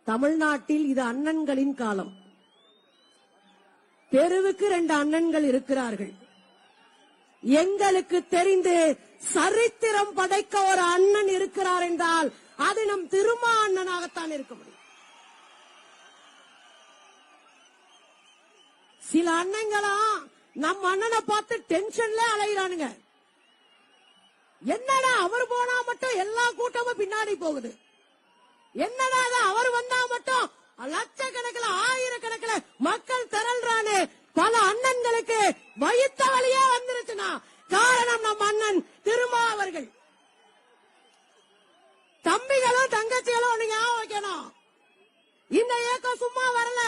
தமிழ்நாட்டில் இது அண்ணன்களின் காலம். தெருவுக்கு 2 அண்ணன்கள் இருக்கிறார்கள். எங்களுக்கு தெரிந்து சரித்திரம் படைக்க ஒரு அண்ணன் இருக்கிறார் என்றால் அது நம் திருமா அண்ணனாகத்தான் இருக்க முடியும். சில அண்ணங்களும் நம் அண்ணனை பார்த்து டென்ஷன்ல அலைகிறானுங்க. என்னடா அவர் போனா மட்டும் எல்லா கூட்டமும் பின்னாடி போகுது, என்னடா அவர் வந்தா மட்டும் லட்சக்கணக்கில் ஆயிரக்கணக்கில் மக்கள் திரள்றானே. பல அண்ணன்களுக்கு வயித்த வழியே வந்துருச்சுன்னா காரணம் நம் அண்ணன் திருமா அவர்கள். தம்பிகளும் தங்கச்சிகளும் ஒண்ணு ஞாபகம் வைக்கணும், இந்த இயக்கம் சும்மா வரல.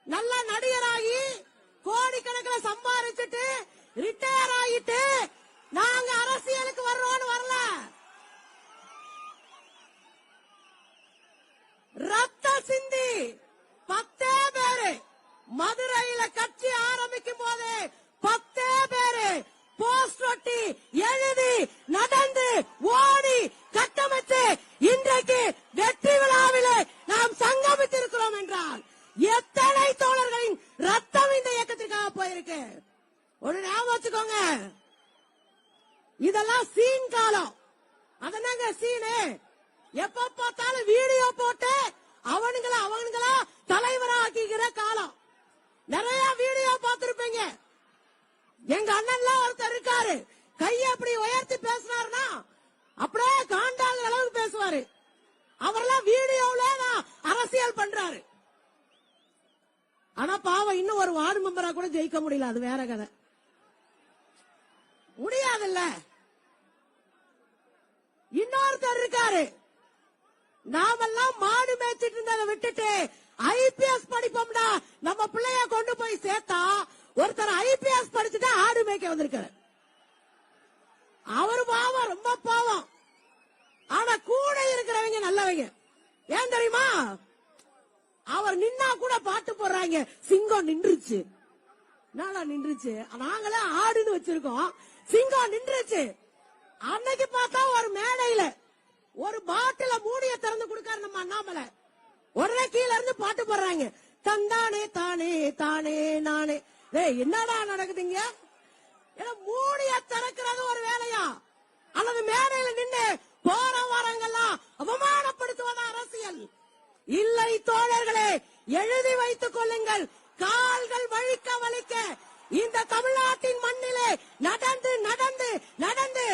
நல்ல நடிகராகி கோடிக்கணக்கில் சம்பாதிச்சுட்டு ரிட்டையர் ஆகிட்டு நாங்க அரசியலுக்கு வர்றோம்னு வரல. ரத்த சிந்தி 10 பேரு மதுரையில கட்சி ஆரம்பிக்கும் போது 10 பேரு போஸ்ட் ஒட்டி எழுதி நடந்து ஓடி கட்டமைத்து இன்றைக்கு வெற்றி விழாவிலே நாம் சங்கமித்திருக்கிறோம் என்றால் எத்தனை தோழர்களின் ரத்தம் இந்த இயக்கத்திற்காக போயிருக்கு. ஒரு ஞாபகம் வச்சுக்கோங்க, இதெல்லாம் சீன் காலம். அதனாங்க சீனு, எப்ப பார்த்தாலும் வீடியோ போட்டு அவனுங்களா தலைவராக்கிக்கிற காலம். நிறைய வீடியோ பார்த்திருப்பீங்க. எங்க அண்ணன்ல ஒருத்தர் இருக்காரு, கையை அப்படி உயர்த்தி பேசினாருன்னா அப்படியே காண்டாத அளவுக்கு பேசுவாரு. அவரெல்லாம் வீடியோல அரசியல் பண்றாரு. ஆனா பாவம் இன்னும் ஒரு வார்டு மெம்பரா கூட ஜெயிக்க முடியல. அது வேற கதை. முடியாதுல்ல. இன்னொருத்தர் இருக்காரு, நாமெல்லாம் மாடு மேய்ச்சிட்டு இருந்ததை விட்டுட்டு ஐபிஎஸ் படிப்போம்னா நம்ம பிள்ளைய கொண்டு போய் சேர்த்தா ஒருத்தர் ஐபிஎஸ் படிச்சுட்டு ஆடு மேய்க்க வந்திருக்காரு. அவரு பாவம், ரொம்ப பாவம். ஆனா கூட இருக்கிறவங்க நல்லவங்க. ஏன் தெரியுமா? அவர் நின்னா கூட பாட்டு போடுறாங்க, சிங்கம் நின்றுச்சு. நாளா நின்றுச்சு, நாங்களே ஆடுன்னு வச்சிருக்கோம், சிங்கம் நின்றுச்சு. அன்னைக்கு பார்த்தா ஒரு மேடையில ஒரு பாட்டில மூடிய திறந்து கொடுக்காரு நம்ம அண்ணாமலை. உடனே கீழ இருந்து பாட்டு போடுறாங்க, தந்தானே தானே தானே நானே. என்னடா நடக்குதுங்க? மூடிய திறக்கிறது ஒரு வேலையா, அல்லது மேடையில நின்று போற வரங்கெல்லாம் அவமானப்படுத்துவதா அரசியல்? இல்லை தோழர்களே, எழுதி வைத்துக் கொள்ளுங்கள். கால்கள் வழிக்க வலிக்க இந்த தமிழ்நாட்டின் மண்ணிலே நடந்து நடந்து நடந்து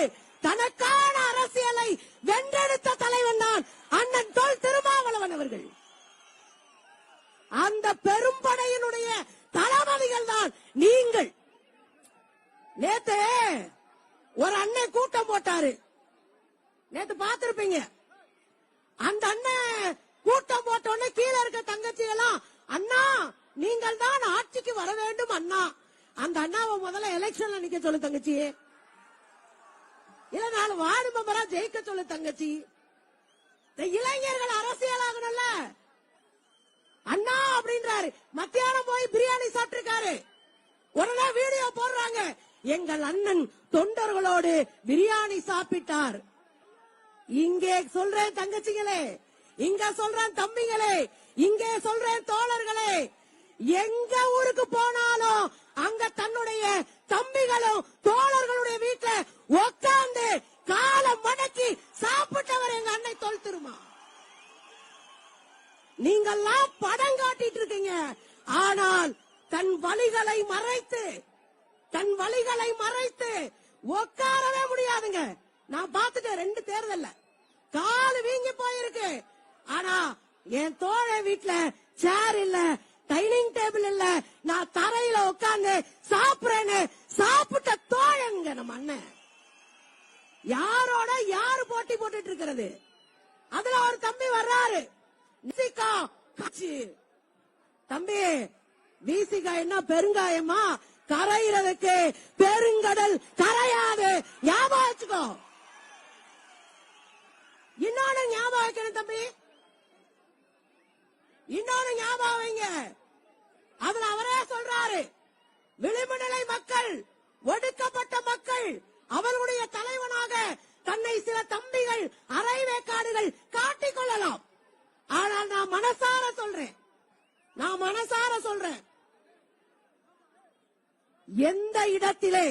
தனக்கான அரசியலை வென்றெடுத்த தலைவன் தான் அண்ணன் தொல் திருமாவளவன் அவர்கள். அந்த பெரும்படையினுடைய தளபதிகள் தான் நீங்கள். நேத்து ஒரு அண்ணன் கூட்டம் போட்டாரு, நேத்து பார்த்திருப்பீங்க. அந்த அண்ணன் கூட்டம் போட்டோன்னு கீழே இருக்க தங்கச்சி எல்லாம், அண்ணா நீங்கள் தான் ஆட்சிக்கு வர வேண்டும் அண்ணா. அந்த அண்ணாவை முதல்ல எலெக்ஷன்ல நிக்க சொல்லு தங்கச்சி, இல்ல 4 வார்டு மெம்பரா ஜெயிக்க சொல்லு தங்கச்சி. இளைஞர்கள் அரசியல் ஆகணும்ல. அண்ணா அப்படின்றாரு. மத்தியானம் போய் பிரியாணி சாப்பிட்டிருக்காரு. உடனே வீடியோ போடுறாங்க, எங்கள் அண்ணன் தொண்டர்களோடு பிரியாணி சாப்பிட்டார். இங்கே சொல்றேன் தங்கச்சிகளே, இங்க சொல்றேன் தம்பிகளே, இங்கே சொல்றேன் தோழர்களே, எங்க ஊருக்கு போனாலும் அங்க தன்னுடைய தம்பிகளும் தோழர்களுடைய வீட்டுல உட்கார்ந்து காலம் மடக்கி சாப்பிட்டவர் எங்க அன்னை தொல் திருமா. நீங்கெல்லாம் படம் காட்டிட்டு இருக்கீங்க, ஆனால் தன் வலிகளை மறைத்து உட்காரவே முடியாதுங்க. நான் பார்த்துட்டேன் 2 தேர்தல்ல காலு வீங்கி போயிருக்கு. ஆனா என் தோழ வீட்டுல சேர் இல்ல, டைனிங் டேபிள் இல்ல, நான் தரையில உட்கார்ந்து சாப்பிடுறேன்னு சாப்பிட்ட தோழங்க நம்ம அண்ணன். யாரோட யாரு போட்டி போட்டுட்டு இருக்கிறது? அதுல ஒரு தம்பி வர்றாரு, தம்பி வீசிக்கா என்ன பெருங்காயமா, கரையிறதுக்கு பெருங்கடல் கரையாது, ஞாபகம் வச்சுக்கோ. இன்னொன்னு ஞாபகம் வைக்கணும் தம்பி, இன்னொன்னு ஞாபகம் வைங்க. அதுல அவரே சொல்றாரு, விளிம்பு நிலை மக்கள், ஒடுக்கப்பட்ட மக்கள், அவர்களுடைய தலைவனாக தன்னை சில தம்பிகள் அரைவேக்காடுகள் காட்டிக் கொள்ளலாம். ஆனா எந்த இடத்திலே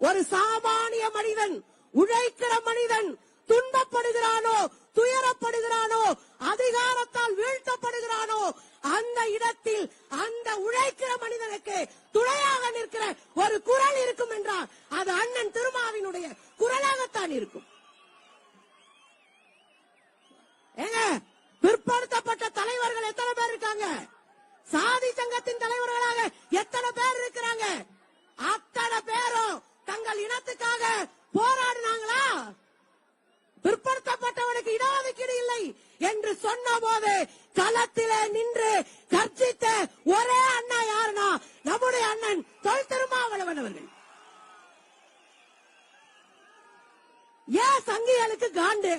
ஒரு சாமானிய மனிதன், உழைக்கிற மனிதன் துன்பப்படுகிறானோ, துயரப்படுகிறானோ, அதிகாரத்தால் வீழ்த்தப்படுகிறானோ, அந்த இடத்தில் அந்த உழைக்கிற மனிதனுக்கு துணையாக நிற்கிற ஒரு குரல் இருக்கும் என்றால் அது அண்ணன் திருமாவினுடைய குரலாகத்தான் இருக்கும். ஏங்க, பிற்படுத்தப்பட்ட தலைவர்கள் எத்தனை பேர் இருக்காங்க? சாதி சங்கத்தின் தலைவர்களாக எத்தனை பேர் இருக்கிறாங்க? அத்தனை பேரும் தங்கள் இனத்துக்காக போராடினாங்களா? பிற்படுத்தப்பட்டவனுக்கு இடஒதுக்கீடு இல்லை என்று சொன்ன போது களத்திலே நின்று கர்ஜித்த ஒரே அண்ணா யாருன்னா நம்முடைய அண்ணன் தொல் திருமாவளவன் அவர்கள். ஏன் சங்கிகளுக்கு காண்டு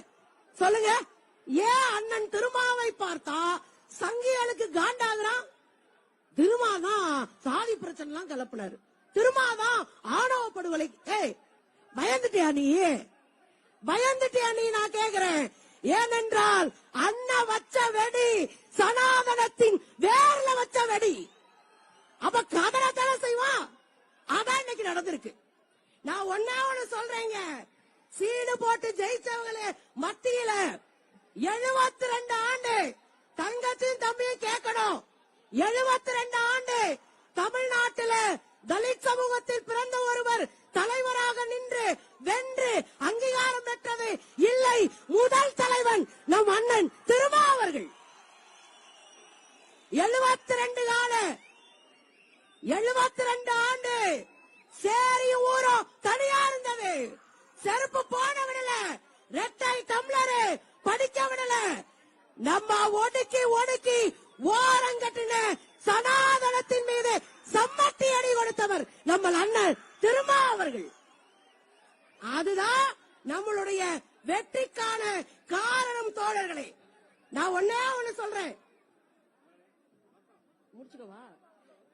சொல்லுங்க? ஏன் அண்ணன் திருமாவை பார்த்தா சங்கிகளுக்கு காண்டாகிறான்? திருமாதான் சாதி பிரச்சனை எல்லாம் கிளப்பினாரு. திருமாதான் ஆணவ படுகொலை. பயந்துட்டியா நீ? பயந்துட்டியா நீ? நான் கேக்குறேன். ஏனென்றால் அண்ணன் வச்ச வெடி சனாதனத்தின் வேர்ல வச்ச வெடி. அப்ப கதறத்தனை செய்வான். அதான் இன்னைக்கு நடந்திருக்கு. நான் ஒன்னு சொல்றேங்க, சீடு போட்டு ஜெயிச்சவங்களே மத்தியில 72 ஆண்டு தங்கத்தையும் தம்பியும் கேட்கணும். 72 ஆண்டு தமிழ்நாட்டில் தலித் சமூகத்தில் பிறந்த ஒருவர் தலைவராக நின்று வென்று அங்கீகாரம் பெற்றது இல்லை. முதல் தலைவன் நம் அண்ணன் திருமா அவர்கள். 72 ஆண்டு சேரி ஊரும் தனியா இருந்தது. செருப்பு போன விடல, ரெட்டை டம்ளரு படிக்க விடல. நம்ம ஒடுக்கி ஒடுக்கி ஓரங்கட்டின சனாதனத்தின் மீது சம்மட்டி அடி கொடுத்தவர் நம்ம அண்ணன் திருமா அவர்கள். அதுதான் நம்மளுடைய வெற்றிக்கான காரணம் தோழர்களே. நான் ஒன்னு சொல்றேன், முடிச்சுக்கவா?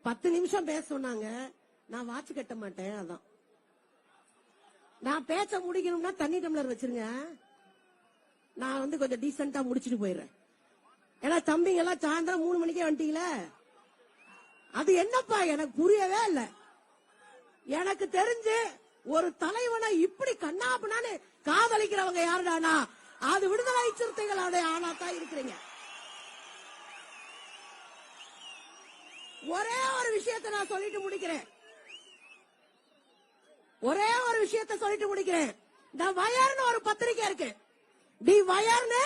10 நிமிஷம் பேச சொன்னாங்க, நான் வாட்ச் கட்ட மாட்டேன். அதான் நான் பேச்ச முடிக்கணும்னா தண்ணி டம்ளர் வச்சிருங்க. நான் கொஞ்சம் டீசென்டா முடிச்சுட்டு போயிடுறேன். ஏன்னா தம்பிங்க எல்லாம் சாயந்தரம் 3 மணிக்கே வந்துட்டீங்களே, அது என்னப்பா எனக்கு புரியவே இல்ல. எனக்கு தெரிஞ்சு ஒரு தலைவனை இப்படி கண்ணாப்புனான்னு காதலிக்கிறவங்க யாருடானா அது விடுதலை சிறுத்தைகளுடைய ஆனாத்தான் இருக்கிறீங்க. ஒரே ஒரு விஷயத்தை நான் சொல்லிட்டு முடிக்கிறேன். தி வயர்னு ஒரு பத்திரிகை இருக்கு. தி வயர்னு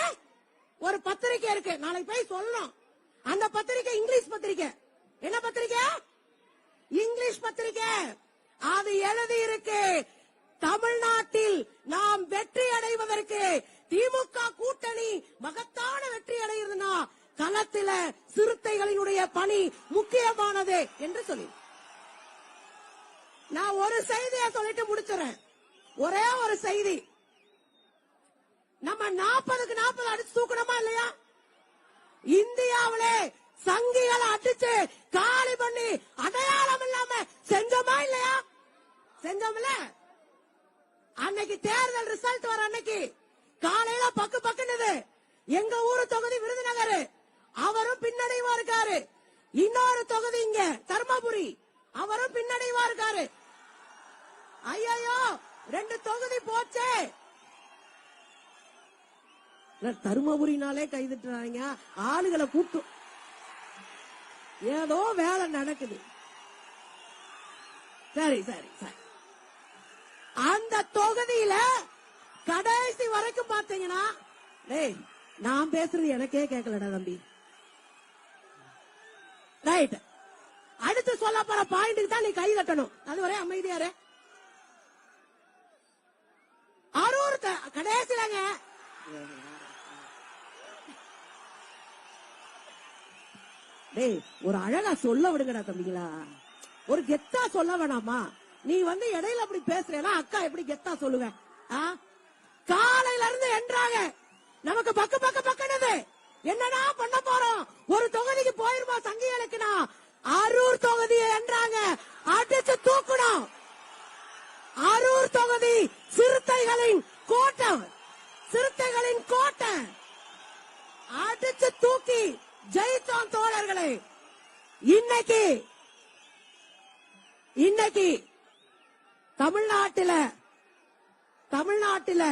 ஒரு பத்திரிகை இருக்கு. நாளைக்கு போய் சொல்லணும். அந்த பத்திரிகை இங்கிலீஷ் பத்திரிகை. என்ன பத்திரிகை? இங்கிலீஷ் பத்திரிகை. அது எழுதி இருக்கு, தமிழ்நாட்டில் நாம் வெற்றி அடைவதற்கு திமுக கூட்டணி மகத்தான வெற்றி அடைகிறதுனா களத்தில சிறுத்தைகளினுடைய பணி முக்கியமானது என்று சொல்லி நான் ஒரு செய்தியை சொல்லிட்டு முடிச்சுறேன். ஒரே ஒரு செய்தி. நம்ம 40க்கு 40 அடிச்சு தூக்கணுமா இல்லையா? இந்தியாவிலே சங்கிகளை அடிச்சு காலி பண்ணி அடையாளம் இல்லாம செஞ்சோமா இல்லையா? செஞ்சோம்ல. அன்னைக்கு தேர்தல் ரிசல்ட் வர அன்னைக்கு காலையில பக்குன்னு எங்க ஊரு தொகுதி விருதுநகர், அவரும் பின்னடைவா இருக்காரு. இன்னொரு தொகுதி இங்க தர்மபுரி, அவரும் பின்னடைவா இருக்காரு. ஐயோ 2 தொகுதி போச்சே. தர்மபுரினாலே கைதுட்டுறாங்க. ஆளுகளை கூட்டு ஏதோ வேலை நடக்குது. சரி சரி சரி. அந்த தொகுதியில கடைசி வரைக்கும் பாத்தீங்கன்னா, டேய் நான் பேசுறது எனக்கே கேட்கலடா தம்பி. ரைட். அடுத்து சொல்ல போற பாயிண்ட்டுக்கு தான் நீ கை தட்டணும். அதுவரை அமைதியாரு. அரூர் கடைசிலங்க டேய் ஒரு அழகா சொல்ல விடுங்கடா தம்பிங்களா. ஒரு கெத்தா சொல்ல வேணாமா? நீ இடையில அப்படி பேசுறேன்னா அக்கா எப்படி கெத்தா சொல்லுவேன்? காலையில இருந்து என்றாங்க நமக்கு பக்கனது என்னடா பண்ண போறோம்? ஒரு தொகுதிக்கு போயிருமா சங்கிகளுக்குனா? அரூர் தொகுதியை என்றாங்க அடிச்சு தூக்கணும். அரூர் தொகுதி சிறுத்தைகளின் கோட்டை, சிறுத்தைகளின் கோட்டை. அடிச்சு தூக்கி ஜெயித்தோம் தோழர்களே. இன்னைக்கு இன்னைக்கு தமிழ்நாட்டில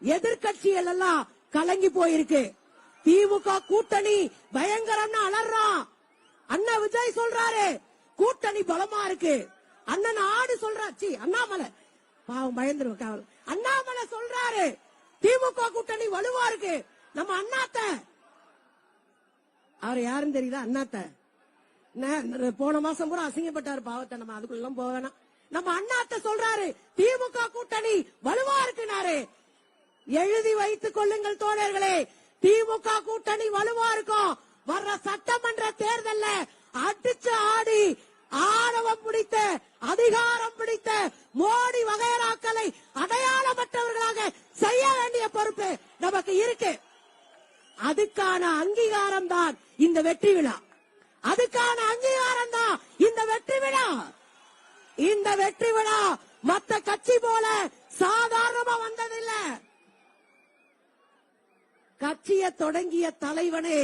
எதிர்கட்சிகள் எல்லாம் கலங்கி போயிருக்கு. திமுக கூட்டணி பயங்கரம்னு அலறான். அண்ணா விஜய் சொல்றாரு கூட்டணி பலமா இருக்கு. அண்ணன் ஆடு சொல்றாச்சு. அண்ணாமலை பாவம் பயந்துருக்காங்க. அண்ணாமலை சொல்றாரு திமுக கூட்டணி வலுவா இருக்கு. நம்ம அண்ணாத்த அவர் யாருன்னு தெரியுதா? அண்ணாத்த போன மாசம் பூரா அசிங்கப்பட்டாரு பாவத்தை. நம்ம அதுக்குள்ள போக வேணாம். நம்ம அண்ணாத்த சொல்றாரு திமுக கூட்டணி வலுவா இருக்குனாரு. எழுதி வைத்துக் கொள்ளுங்கள் தோழர்களே, திமுக கூட்டணி வலுவா இருக்கும். வர்ற சட்டமன்ற தேர்தல்ல அடிச்சு ஆடி ஆணவம் பிடித்த அதிகாரம் பிடித்த மோடி வகைராக்களை அடையாளமற்றவர்களாக செய்ய வேண்டிய பொறுப்பு நமக்கு இருக்கு. அதுக்கான அங்கீகாரம் தான் இந்த வெற்றி விழா. அதுக்கான அங்கீகாரம் தான் இந்த வெற்றி விழா. இந்த வெற்றி விழா மத்த கட்சி போல சாதாரணமா வந்ததில்ல. கட்சியை தொடங்கிய தலைவனே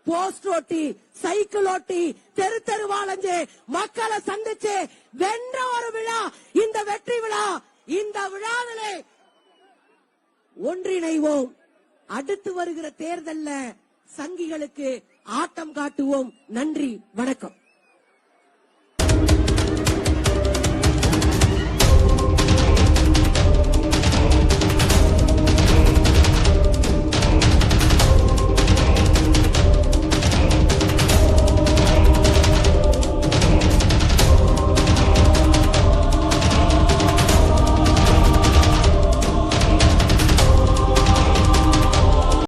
போஸ்ட் ஓட்டி, சைக்கிள் ஓட்டி, தெரு தெருவாலஞ்சு மக்களை சந்திச்சு வென்ற ஒரு விழா இந்த வெற்றி விழா. இந்த விழாவிலே ஒன்றிணைவோம். அடுத்து வருகிற தேர்தல்ல சங்கிகளுக்கு ஆட்டம் காட்டுவோம். நன்றி, வணக்கம்.